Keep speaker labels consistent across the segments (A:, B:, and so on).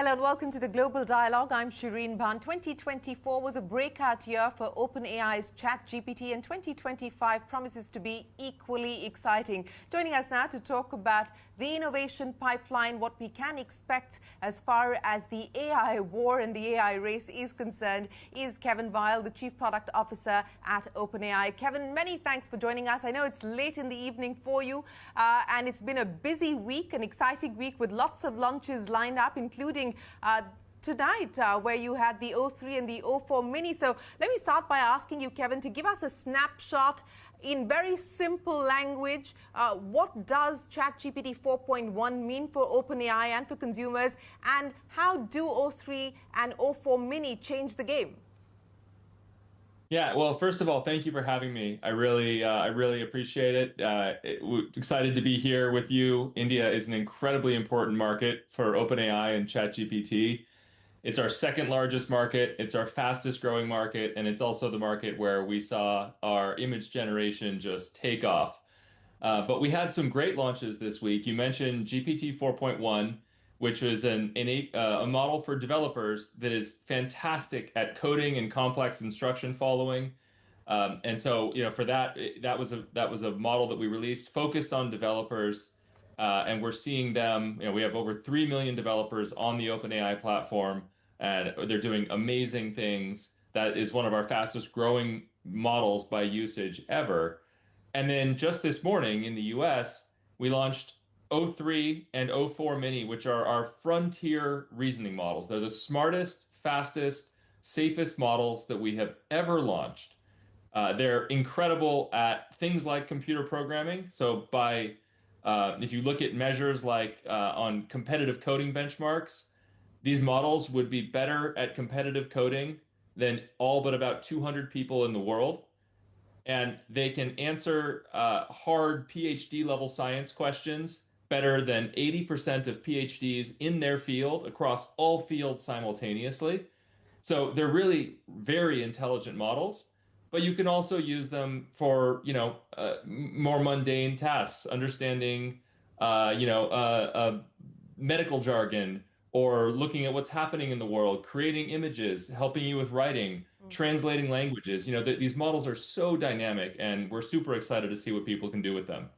A: Hello and welcome to the Global Dialogue. I'm Shereen. Bhan. 2024 was a breakout year for OpenAI's ChatGPT, and 2025 promises to be equally exciting. Joining us now to talk about the innovation pipeline, what we can expect as far as the AI war and the AI race is concerned, is Kevin Weil, the Chief Product Officer at OpenAI. Kevin, many thanks for joining us. I know it's late in the evening for you, and it's been a busy week, an exciting week with lots of launches lined up, including tonight, where you had the O3 and the o4-Mini. So let me start by asking you, Kevin, to give us a snapshot in very simple language. What does ChatGPT 4.1 mean for OpenAI and for consumers? And how do O3 and o4-Mini change the game?
B: Yeah, well, first of all, thank you for having me. I really appreciate it. Excited to be here with you. India is an incredibly important market for OpenAI and ChatGPT. It's our second largest market, it's our fastest growing market, and it's also the market where we saw our image generation just take off. But we had some great launches this week. You mentioned GPT 4.1, which was a model for developers that is fantastic at coding and complex instruction following. And so, for that was a model that we released focused on developers, and we're seeing them. We have over 3 million developers on the OpenAI platform, and they're doing amazing things. That is one of our fastest growing models by usage ever. And then just this morning in the US, we launched O3 and o4-Mini, which are our frontier reasoning models. They're the smartest, fastest, safest models that we have ever launched. They're incredible at things like computer programming. So if you look at measures like on competitive coding benchmarks, these models would be better at competitive coding than all but about 200 people in the world. And they can answer hard PhD level science questions better than 80% of PhDs in their field across all fields simultaneously. So they're really very intelligent models, but you can also use them for, more mundane tasks, understanding, medical jargon, or looking at what's happening in the world, creating images, helping you with writing, translating languages. These models are so dynamic, and we're super excited to see what people can do with them.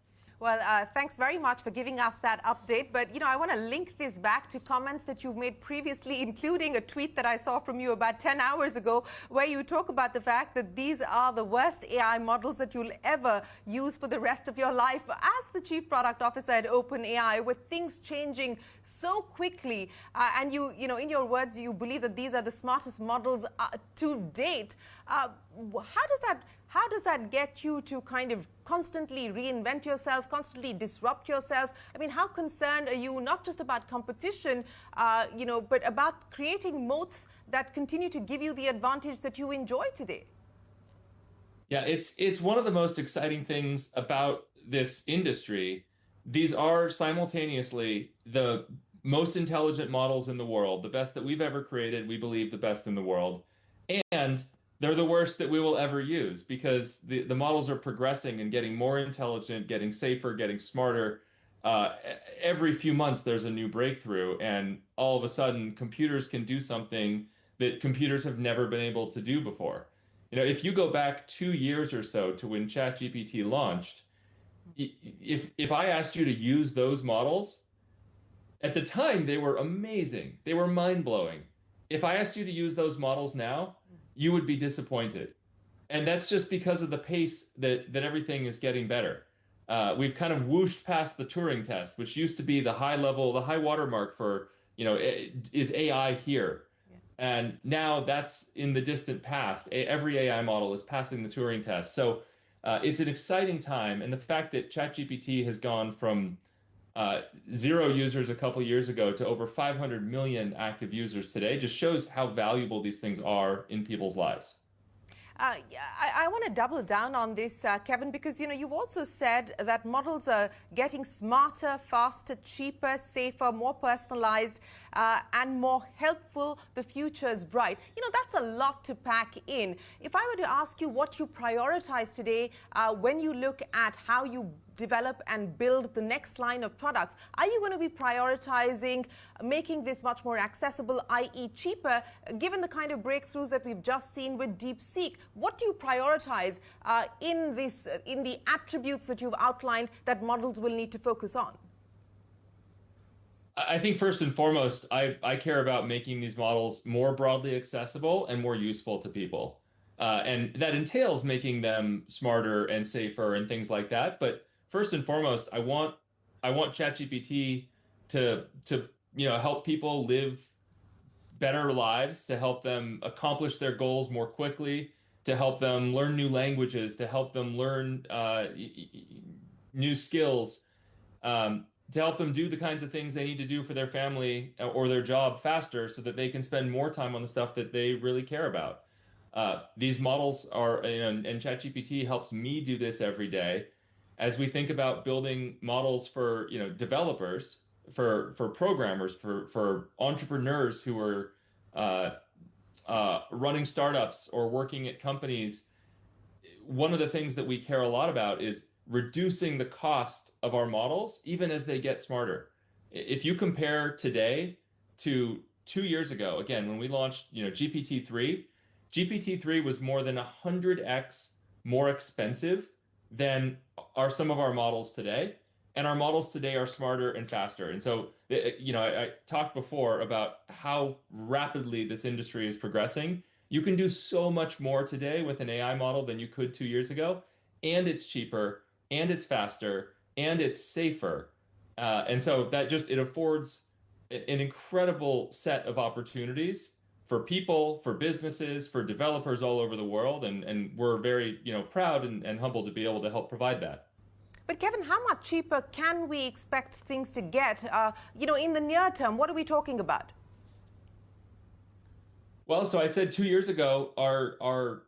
A: Well, thanks very much for giving us that update. But, I want to link this back to comments that you've made previously, including a tweet that I saw from you about 10 hours ago, where you talk about the fact that these are the worst AI models that you'll ever use for the rest of your life. As the Chief Product Officer at OpenAI, with things changing so quickly, and in your words, you believe that these are the smartest models to date. How does that get you to kind of constantly reinvent yourself, constantly disrupt yourself? I mean, how concerned are you not just about competition, but about creating moats that continue to give you the advantage that you enjoy today?
B: Yeah, it's one of the most exciting things about this industry. These are simultaneously the most intelligent models in the world, the best that we've ever created, we believe the best in the world. And they're the worst that we will ever use, because the models are progressing and getting more intelligent, getting safer, getting smarter. Every few months, there's a new breakthrough, and all of a sudden, computers can do something that computers have never been able to do before. If you go back 2 years or so to when ChatGPT launched, if I asked you to use those models, at the time, they were amazing. They were mind-blowing. If I asked you to use those models now, you would be disappointed. And that's just because of the pace that everything is getting better. We've kind of whooshed past the Turing test, which used to be the high watermark for, is AI here? Yeah. And now that's in the distant past. Every AI model is passing the Turing test. So it's an exciting time. And the fact that ChatGPT has gone from 0 users a couple years ago to over 500 million active users today just shows how valuable these things are in people's lives.
A: I want to double down on this, Kevin, because you've also said that models are getting smarter, faster, cheaper, safer, more personalized, and more helpful. The future is bright. That's a lot to pack in. If I were to ask you what you prioritize today, when you look at how you develop and build the next line of products? Are you going to be prioritizing making this much more accessible, i.e. cheaper, given the kind of breakthroughs that we've just seen with DeepSeek? What do you prioritize in the attributes that you've outlined that models will need to focus on?
B: I think first and foremost, I care about making these models more broadly accessible and more useful to people. And that entails making them smarter and safer and things like that. But first and foremost, I want ChatGPT to help people live better lives, to help them accomplish their goals more quickly, to help them learn new languages, to help them learn new skills, to help them do the kinds of things they need to do for their family or their job faster so that they can spend more time on the stuff that they really care about. These models are, and ChatGPT helps me do this every day. As we think about building models for, developers, for programmers, for entrepreneurs who are running startups or working at companies, one of the things that we care a lot about is reducing the cost of our models, even as they get smarter. If you compare today to 2 years ago, again, when we launched, GPT-3, GPT-3 was more than 100x more expensive than are some of our models today. And our models today are smarter and faster. And so, I talked before about how rapidly this industry is progressing. You can do so much more today with an AI model than you could 2 years ago. And it's cheaper, and it's faster, and it's safer. And so it affords an incredible set of opportunities for people, for businesses, for developers all over the world. And we're very, proud and humbled to be able to help provide that.
A: But Kevin, how much cheaper can we expect things to get, in the near term? What are we talking about?
B: Well, so I said 2 years ago, our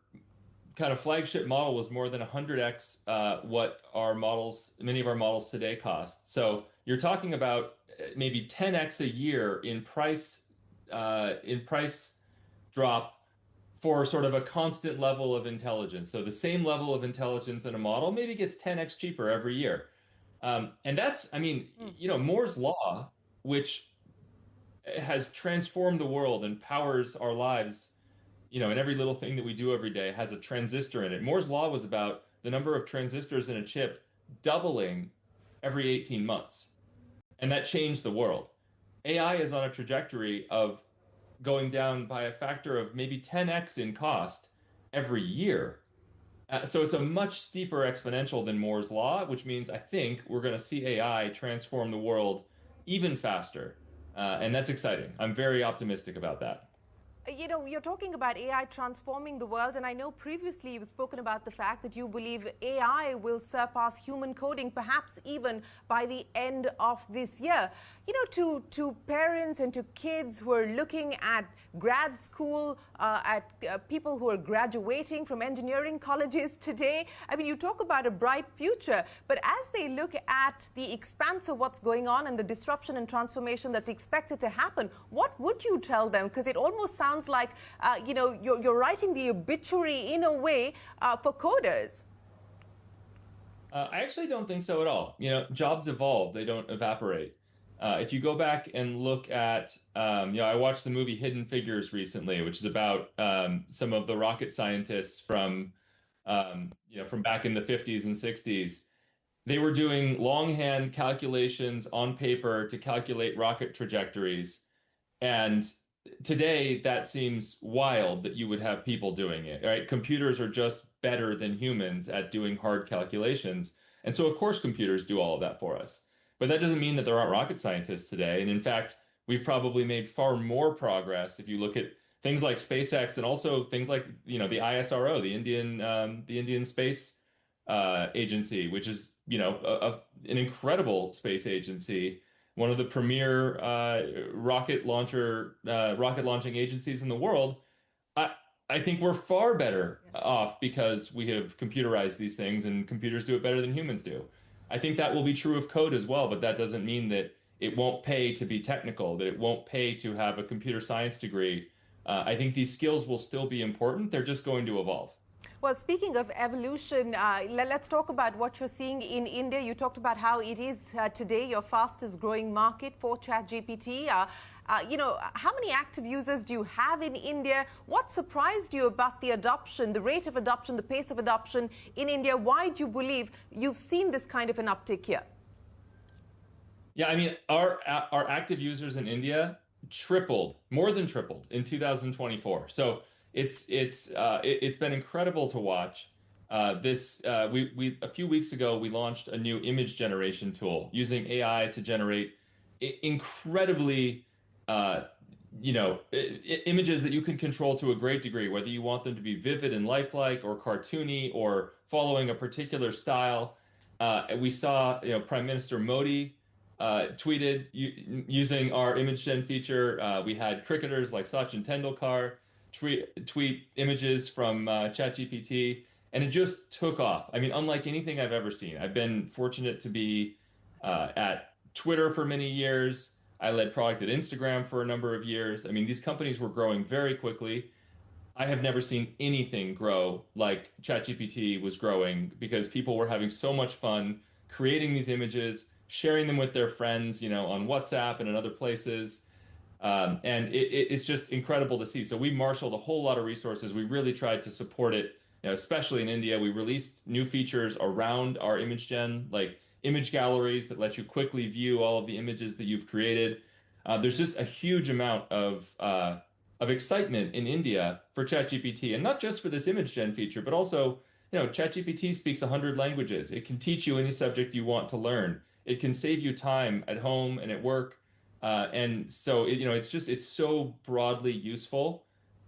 B: kind of flagship model was more than 100x what many of our models today cost. So you're talking about maybe 10x a year in price drop for sort of a constant level of intelligence. So the same level of intelligence in a model maybe gets 10x cheaper every year. And that's, Moore's law, which has transformed the world and powers our lives, and every little thing that we do every day has a transistor in it. Moore's law was about the number of transistors in a chip doubling every 18 months. And that changed the world. AI is on a trajectory of going down by a factor of maybe 10x in cost every year. So it's a much steeper exponential than Moore's law, which means I think we're going to see AI transform the world even faster. And that's exciting. I'm very optimistic about that.
A: You're talking about AI transforming the world, and I know previously you've spoken about the fact that you believe AI will surpass human coding, perhaps even by the end of this year. To parents and to kids who are looking at grad school, at people who are graduating from engineering colleges today, you talk about a bright future, but as they look at the expanse of what's going on and the disruption and transformation that's expected to happen, what would you tell them? Because it almost sounds like, you're writing the obituary in a way for coders.
B: I actually don't think so at all. Jobs evolve, they don't evaporate. If you go back and look at, I watched the movie Hidden Figures recently, which is about some of the rocket scientists from back in the 50s and 60s. They were doing longhand calculations on paper to calculate rocket trajectories. And today, that seems wild that you would have people doing it, right? Computers are just better than humans at doing hard calculations. And so, of course, computers do all of that for us. But that doesn't mean that there aren't rocket scientists today. And in fact, we've probably made far more progress if you look at things like SpaceX and also things like, the ISRO, the Indian Space Agency, which is, an incredible space agency, one of the premier rocket launching agencies in the world. I think we're far better off because we have computerized these things and computers do it better than humans do. I think that will be true of code as well, but that doesn't mean that it won't pay to be technical, that it won't pay to have a computer science degree. I think these skills will still be important. They're just going to evolve.
A: Well, speaking of evolution, let's talk about what you're seeing in India. You talked about how it is today your fastest growing market for ChatGPT. How many active users do you have in India? What surprised you about the adoption, the rate of adoption, the pace of adoption in India? Why do you believe you've seen this kind of an uptick here?
B: Yeah, I mean, our active users in India tripled, more than tripled in 2024. So it's been incredible to watch. We a few weeks ago we launched a new image generation tool using AI to generate incredibly images that you can control to a great degree, whether you want them to be vivid and lifelike or cartoony or following a particular style. We saw, Prime Minister Modi tweeted using our image gen feature. We had cricketers like Sachin Tendulkar tweet images from ChatGPT, and it just took off. I mean, unlike anything I've ever seen. I've been fortunate to be at Twitter for many years. I led product at Instagram for a number of years. I mean, these companies were growing very quickly. I have never seen anything grow like ChatGPT was growing because people were having so much fun creating these images, sharing them with their friends, on WhatsApp and in other places. And it's just incredible to see. So we marshaled a whole lot of resources. We really tried to support it, especially in India. We released new features around our image gen, like image galleries that let you quickly view all of the images that you've created. There's just a huge amount of excitement in India for ChatGPT, and not just for this image gen feature, but also, ChatGPT speaks 100 languages. It can teach you any subject you want to learn. It can save you time at home and at work. And so, it's so broadly useful,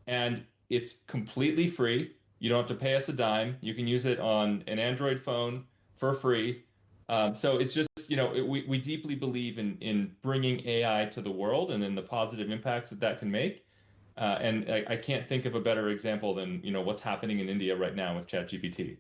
B: and it's completely free. You don't have to pay us a dime. You can use it on an Android phone for free. So it's just, we deeply believe in bringing AI to the world and in the positive impacts that can make. And I can't think of a better example than, what's happening in India right now with ChatGPT.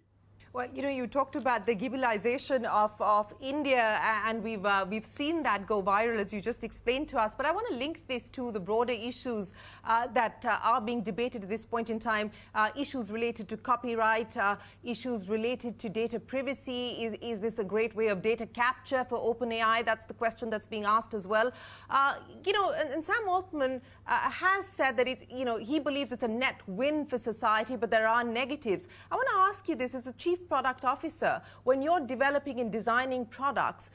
A: Well, you talked about the Ghibli-isation of India, and we've seen that go viral, as you just explained to us. But I want to link this to the broader issues that are being debated at this point in time, issues related to copyright, issues related to data privacy. Is this a great way of data capture for OpenAI? That's the question that's being asked as well. And Sam Altman has said that he believes it's a net win for society, but there are negatives. I want to ask you this as the chief product officer. When you're developing and designing products,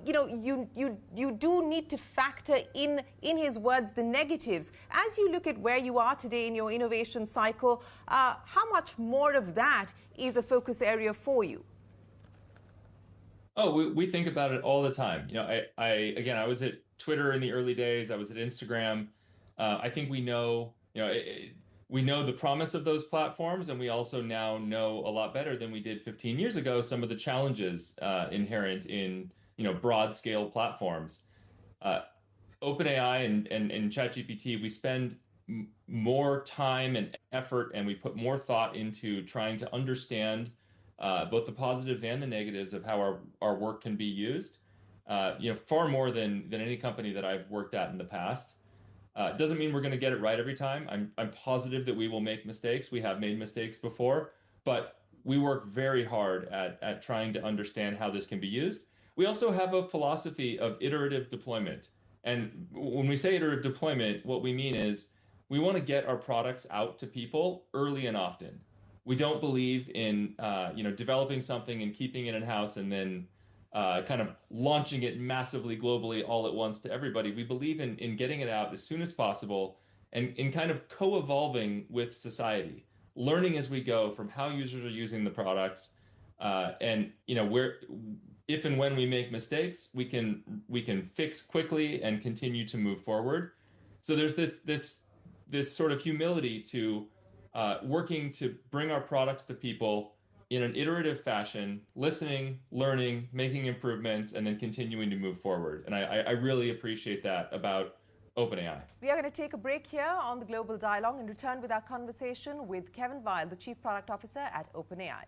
A: you do need to factor in his words, the negatives. As you look at where you are today in your innovation cycle, how much more of that is a focus area for you?
B: Oh, we think about it all the time. I was at Twitter in the early days. I was at Instagram. I think we know, we know the promise of those platforms, and we also now know a lot better than we did 15 years ago some of the challenges inherent in broad scale platforms. OpenAI and ChatGPT, we spend more time and effort, and we put more thought into trying to understand both the positives and the negatives of how our work can be used. Far more than any company that I've worked at in the past. Doesn't mean we're going to get it right every time. I'm positive that we will make mistakes. We have made mistakes before, but we work very hard at trying to understand how this can be used. We also have a philosophy of iterative deployment. And when we say iterative deployment, what we mean is we want to get our products out to people early and often. We don't believe in developing something and keeping it in-house and then kind of launching it massively globally all at once to everybody. We believe in getting it out as soon as possible and in kind of co-evolving with society, learning as we go from how users are using the products, and where, if and when we make mistakes, we can fix quickly and continue to move forward. So there's this sort of humility to working to bring our products to people in an iterative fashion, listening, learning, making improvements, and then continuing to move forward. And I really appreciate that about OpenAI.
A: We are going to take a break here on the Global Dialogue and return with our conversation with Weil, the Chief Product Officer at OpenAI.